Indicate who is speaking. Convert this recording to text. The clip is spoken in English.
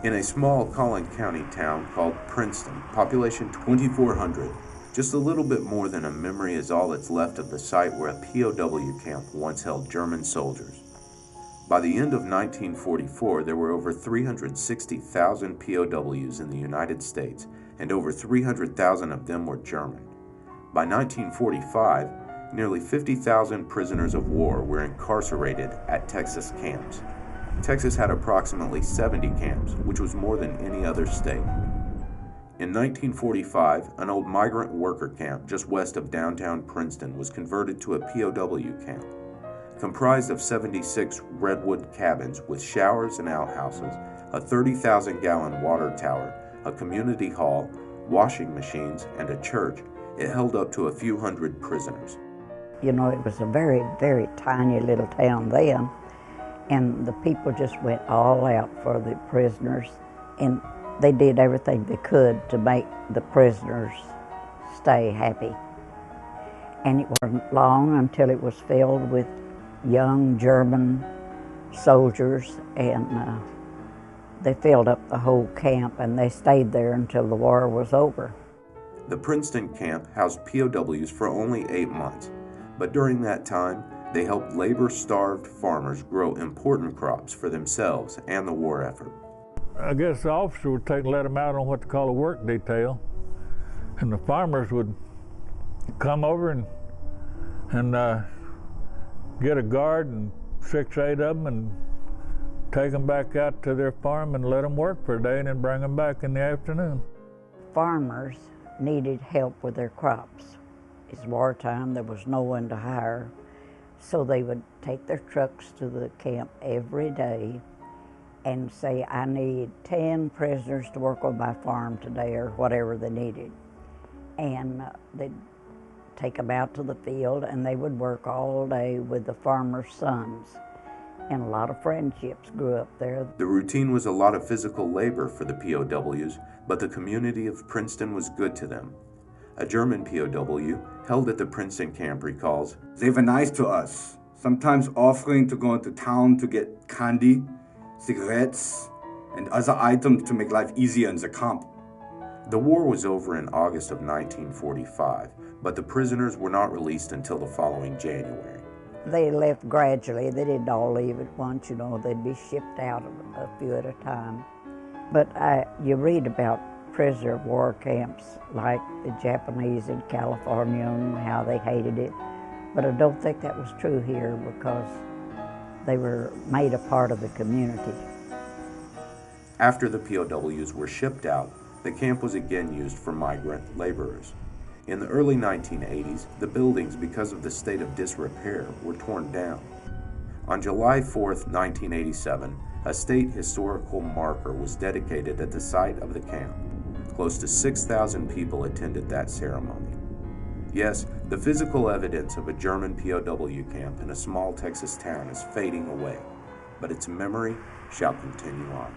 Speaker 1: In a small Collin County town called Princeton, population 2,400, just a little bit more than a memory is all that's left of the site where a POW camp once held German soldiers. By the end of 1944, there were over 360,000 POWs in the United States, and over 300,000 of them were German. By 1945, nearly 50,000 prisoners of war were incarcerated at Texas camps. Texas had approximately 70 camps, which was more than any other state. In 1945, an old migrant worker camp just west of downtown Princeton was converted to a POW camp. Comprised of 76 redwood cabins with showers and outhouses, a 30,000-gallon water tower, a community hall, washing machines, and a church, it held up to a few hundred prisoners.
Speaker 2: You know, it was a very, very tiny little town then, and the people just went all out for the prisoners, and they did everything they could to make the prisoners stay happy. And it wasn't long until it was filled with young German soldiers, and they filled up the whole camp, and they stayed there until the war was over.
Speaker 1: The Princeton camp housed POWs for only 8 months, but during that time, they helped labor-starved farmers grow important crops for themselves and the war effort.
Speaker 3: I guess the officer would let them out on what they call a work detail, and the farmers would come over and get a guard and 6, 8 of them and take them back out to their farm and let them work for a day and then bring them back in the afternoon.
Speaker 2: Farmers needed help with their crops. It's wartime, there was no one to hire, so they would take their trucks to the camp every day and say, I need 10 prisoners to work on my farm today, or whatever they needed. And they'd take them out to the field, and they would work all day with the farmers' sons. And a lot of friendships grew up there.
Speaker 1: The routine was a lot of physical labor for the POWs, but the community of Princeton was good to them. A German POW held at the Princeton camp recalls,
Speaker 4: "They were nice to us, sometimes offering to go into town to get candy, cigarettes, and other items to make life easier in the camp."
Speaker 1: The war was over in August of 1945, but the prisoners were not released until the following January.
Speaker 2: They left gradually. They didn't all leave at once, you know. They'd be shipped out a few at a time. But you read about prisoner of war camps like the Japanese in California and how they hated it. But I don't think that was true here, because they were made a part of the community.
Speaker 1: After the POWs were shipped out, the camp was again used for migrant laborers. In the early 1980s, the buildings, because of the state of disrepair, were torn down. On July 4, 1987, a state historical marker was dedicated at the site of the camp. Close to 6,000 people attended that ceremony. Yes, the physical evidence of a German POW camp in a small Texas town is fading away, but its memory shall continue on.